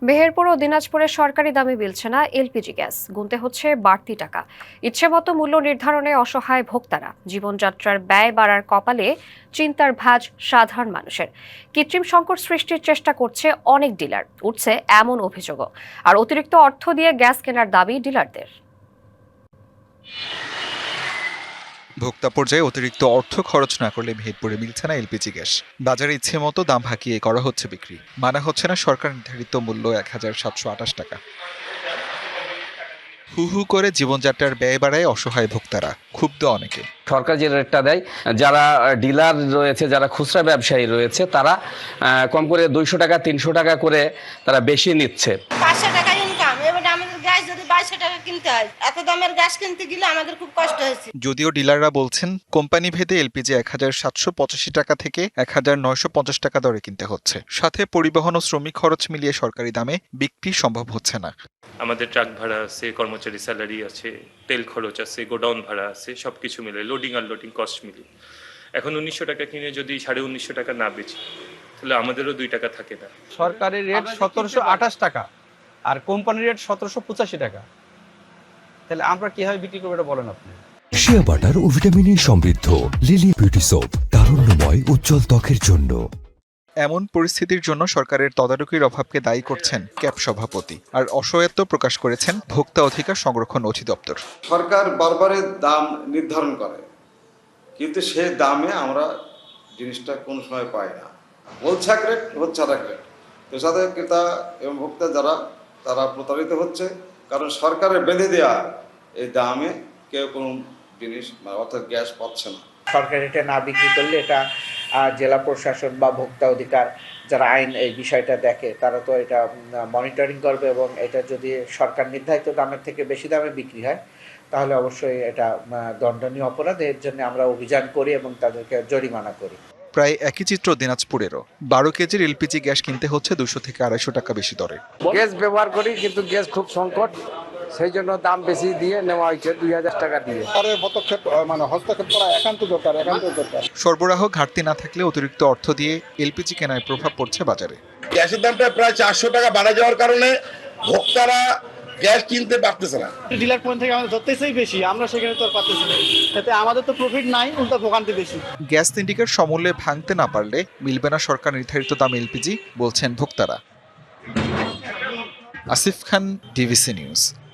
মেহেরপুর ও দিনাজপুরে সরকারি দামে মিলছে না এলপিজি গ্যাস, গুনতে হচ্ছে বাড়তি টাকা। ইচ্ছেমতো মূল্য নির্ধারণে অসহায় ভোক্তারা, জীবনযাত্রার ব্যয় বাড়ার কপালে চিন্তার ভাঁজ সাধারণ মানুষের। কৃত্রিম সংকট সৃষ্টির চেষ্টা করছে অনেক ডিলার, উঠছে এমন অভিযোগও। আর অতিরিক্ত অর্থ দিয়ে গ্যাস কেনার দাবি ডিলারদের। ভোক্তা পর্যায়ে অতিরিক্ত অর্থ খরচ না করলে মেহেরপুরে মিলছে না এলপিজি গ্যাস। বাজারে ইচ্ছে মতো দাম হাঁকিয়ে করা হচ্ছে বিক্রি, মানা হচ্ছে না সরকার নির্ধারিত মূল্য ১,৭২৮ টাকা। হু হু করে জীবনযাত্রার ব্যয় বাড়ায় অসহায় ভোক্তারা, ক্ষুব্ধ অনেকে। সরকার যে রেটটা দেয়, যারা ডিলার রয়েছে, যারা খুচরা ব্যবসায়ী রয়েছে, তারা কম করে 200 টাকা 300 টাকা করে তারা বেশি নিচ্ছে। 500 টাকা ইনকাম, এবারে আমাদের গ্যাস যদি 2200 টাকা কিনতে হয়, এত দামের গ্যাস কিনতে গেলে আমাদের খুব কষ্ট হয়েছে। যদিও ডিলাররা বলছেন কোম্পানি ভেদে এলপিজি ১,৭৮৫ টাকা থেকে ১,৯৫০ টাকা দরে কিনতে হচ্ছে, সাথে পরিবহন ও শ্রমিক খরচ মিলিয়ে সরকারি দামে বিক্রি সম্ভব হচ্ছে না। আমাদের ট্রাক ভাড়া আছে, কর্মচারী স্যালারি আছে, তেল খরচ আছে, গোডাউন ভাড়া আছে, সবকিছু মিলে লোডিং আনলোডিং কস্ট মিলিয়ে এখন ১৯০০ টাকা কিনে যদি ১৯৫০ টাকা না বেচি, তাহলে আমাদেরও 2 টাকা থাকে না। সরকারি রেট ১৭২৮ টাকা আর কোম্পানির রেট ১৭৮৫ টাকা, তাহলে আমরা কিভাবে বিক্রি করবো এটা বলেন আপনি। শিয়া বাটার ও ভিটামিনে সমৃদ্ধ লিলি বিউটি সোপ, তারুণ্যময় উজ্জ্বল ত্বকের জন্য। এমন পরিস্থিতির জন্য সরকারের তদারকির অভাবকে দায়ী করছেন ক্যাব সভাপতি, আর অসহায়ত্ব প্রকাশ করেছেন ভোক্তা অধিকার সংরক্ষণ অধিদপ্তর। সরকার বারবারই দাম নির্ধারণ করে, কিন্তু সে দামে আমরা জিনিসটা কোন সময় পাই না। বলছে এক রেট, হচ্ছে আর এক রেট। তো সাথে ক্রেতা এবং ভোক্তা যারা, তারা প্রতারিত হচ্ছে, কারণ সরকারের বেঁধে দেওয়া এই দামে কেউ কোনো জিনিস অর্থাৎ গ্যাস পাচ্ছে না। সরকার এটা না বিক্রি করলে এটা জেলা প্রশাসন বা ভোক্তা অধিকার যারা আইন এই বিষয়টা দেখে, তারা তো এটা মনিটরিং করবে, এবং এটা যদি সরকার নির্ধারিত দামের থেকে বেশি দামে বিক্রি হয়, তাহলে অবশ্যই এটা দণ্ডনীয় অপরাধ। এর জন্য আমরা অভিযান করি এবং তাদেরকে জরিমানা করি। প্রায় একই চিত্র দিনাজপুরেরও। ১২ কেজির এলপিজি গ্যাস কিনতে হচ্ছে ২০০ থেকে ২৫০ টাকা বেশি দরে। গ্যাস ব্যবহার করি, কিন্তু গ্যাস খুব সংকট, সেই জন্য দাম বেশি দিয়ে নেওয়া হয়েছে ২০০০ টাকা দিয়ে। পরের পদক্ষেপ হস্তক্ষেপ করা একান্ত দরকার। সরবরাহ ঘাটতি না থাকলে অতিরিক্ত অর্থ দিয়ে এলপিজি কেনায় প্রভাব পড়ছে বাজারে। গ্যাসের দামটা প্রায় ৪০০ টাকা বাড়া যাওয়ার কারণে ভোক্তারা গ্যাস কিনতে পারতেছে না। ডিলার পয়েন্ট থেকে আমাদের ধরতেছেই বেশি, আমরা সেখানে তো আর পারতেছি না, এতে আমাদের তো প্রফিট নাই, উল্টা ভোগান্তি বেশি। গ্যাস সিন্ডিকেট সমূল্যে ভাঙতে না পারলে মিলবে না সরকার নির্ধারিত দাম এলপিজি, বলছেন ভোক্তারা। আসিফ খান, ডিভিসি নিউজ।